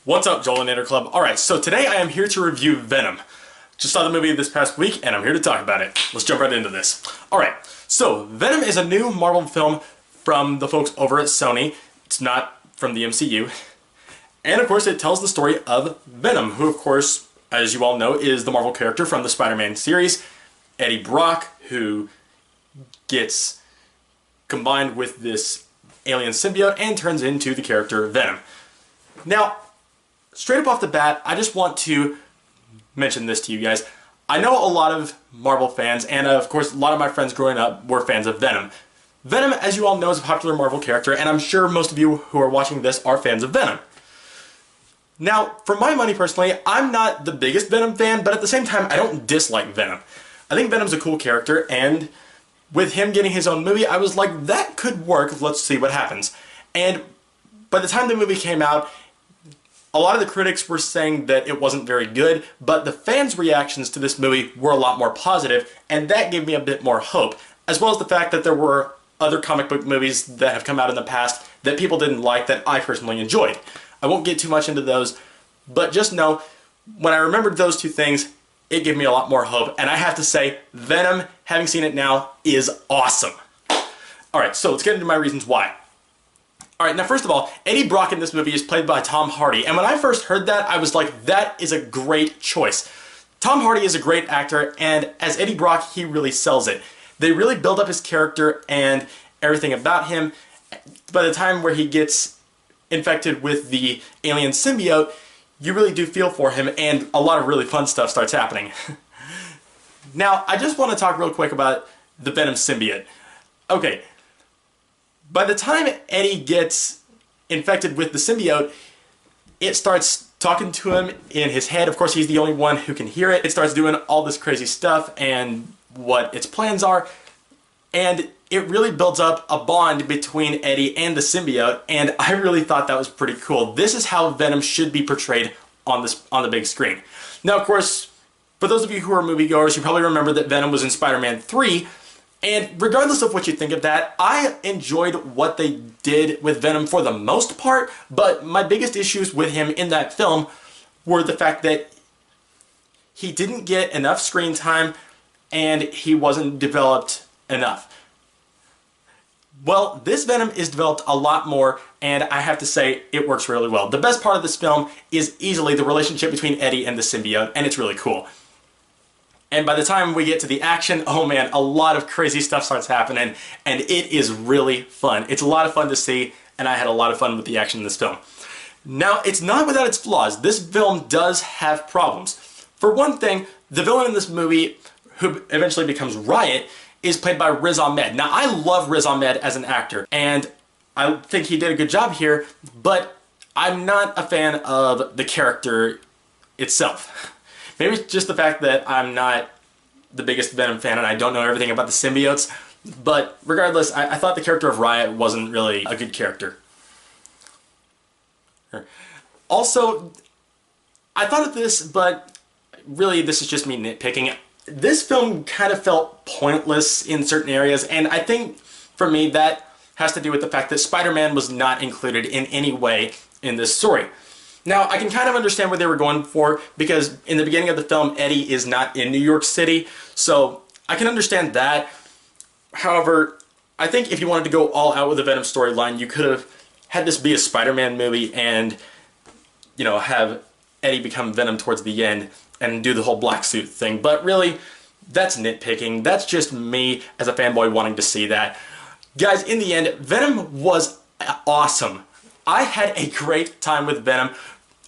What's up, Jolinator Club? Alright, so today I am here to review Venom. Just saw the movie this past week, and I'm here to talk about it. Let's jump right into this. Alright, so Venom is a new Marvel film from the folks over at Sony. It's not from the MCU. And of course, it tells the story of Venom, who of course, as you all know, is the Marvel character from the Spider-Man series. Eddie Brock, who gets combined with this alien symbiote and turns into the character Venom. Now, straight up off the bat, I just want to mention this to you guys. I know a lot of Marvel fans, and of course a lot of my friends growing up were fans of Venom. Venom, as you all know, is a popular Marvel character, and I'm sure most of you who are watching this are fans of Venom. Now, for my money personally, I'm not the biggest Venom fan, but at the same time, I don't dislike Venom. I think Venom's a cool character, and with him getting his own movie, I was like, that could work, let's see what happens. And by the time the movie came out, a lot of the critics were saying that it wasn't very good, but the fans' reactions to this movie were a lot more positive, and that gave me a bit more hope, as well as the fact that there were other comic book movies that have come out in the past that people didn't like that I personally enjoyed. I won't get too much into those, but just know, when I remembered those two things, it gave me a lot more hope, and I have to say, Venom, having seen it now, is awesome. Alright, so let's get into my reasons why. Alright, now first of all, Eddie Brock in this movie is played by Tom Hardy, and when I first heard that, I was like, that is a great choice. Tom Hardy is a great actor, and as Eddie Brock, he really sells it. They really build up his character and everything about him. By the time where he gets infected with the alien symbiote, you really do feel for him, and a lot of really fun stuff starts happening. Now, I just want to talk real quick about the Venom symbiote. Okay. By the time Eddie gets infected with the symbiote, it starts talking to him in his head. Of course, he's the only one who can hear it. It starts doing all this crazy stuff and what its plans are. And it really builds up a bond between Eddie and the symbiote, and I really thought that was pretty cool. This is how Venom should be portrayed on the big screen. Now, of course, for those of you who are moviegoers, you probably remember that Venom was in Spider-Man 3, and regardless of what you think of that, I enjoyed what they did with Venom for the most part, but my biggest issues with him in that film were the fact that he didn't get enough screen time and he wasn't developed enough. Well, this Venom is developed a lot more, and I have to say, it works really well. The best part of this film is easily the relationship between Eddie and the symbiote, and it's really cool. And by the time we get to the action, oh man, a lot of crazy stuff starts happening, and it is really fun. It's a lot of fun to see, and I had a lot of fun with the action in this film. Now, it's not without its flaws. This film does have problems. For one thing, the villain in this movie, who eventually becomes Riot, is played by Riz Ahmed. Now, I love Riz Ahmed as an actor, and I think he did a good job here, but I'm not a fan of the character itself. Maybe it's just the fact that I'm not the biggest Venom fan and I don't know everything about the symbiotes, but regardless, I thought the character of Riot wasn't really a good character. Also, I thought of this, but really this is just me nitpicking. This film kind of felt pointless in certain areas, and I think for me that has to do with the fact that Spider-Man was not included in any way in this story. Now, I can kind of understand what they were going for, because in the beginning of the film, Eddie is not in New York City, so I can understand that. However, I think if you wanted to go all out with the Venom storyline, you could have had this be a Spider-Man movie and, you know, have Eddie become Venom towards the end and do the whole black suit thing. But really, that's nitpicking. That's just me as a fanboy wanting to see that. Guys, in the end, Venom was awesome. I had a great time with Venom.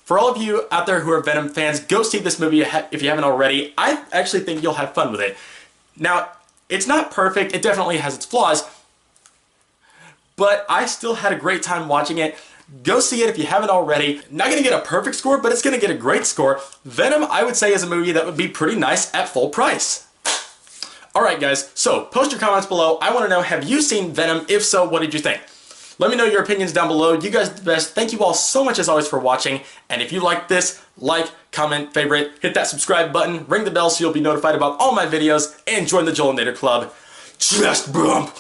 For all of you out there who are Venom fans, go see this movie if you haven't already. I actually think you'll have fun with it. Now, it's not perfect. It definitely has its flaws. But I still had a great time watching it. Go see it if you haven't already. Not going to get a perfect score, but it's going to get a great score. Venom, I would say, is a movie that would be pretty nice at full price. Alright guys, so post your comments below. I want to know, have you seen Venom? If so, what did you think? Let me know your opinions down below. You guys are the best. Thank you all so much as always for watching. And if you like this, like, comment, favorite, hit that subscribe button, ring the bell so you'll be notified about all my videos, and join the Jolinator Club. Chest bump!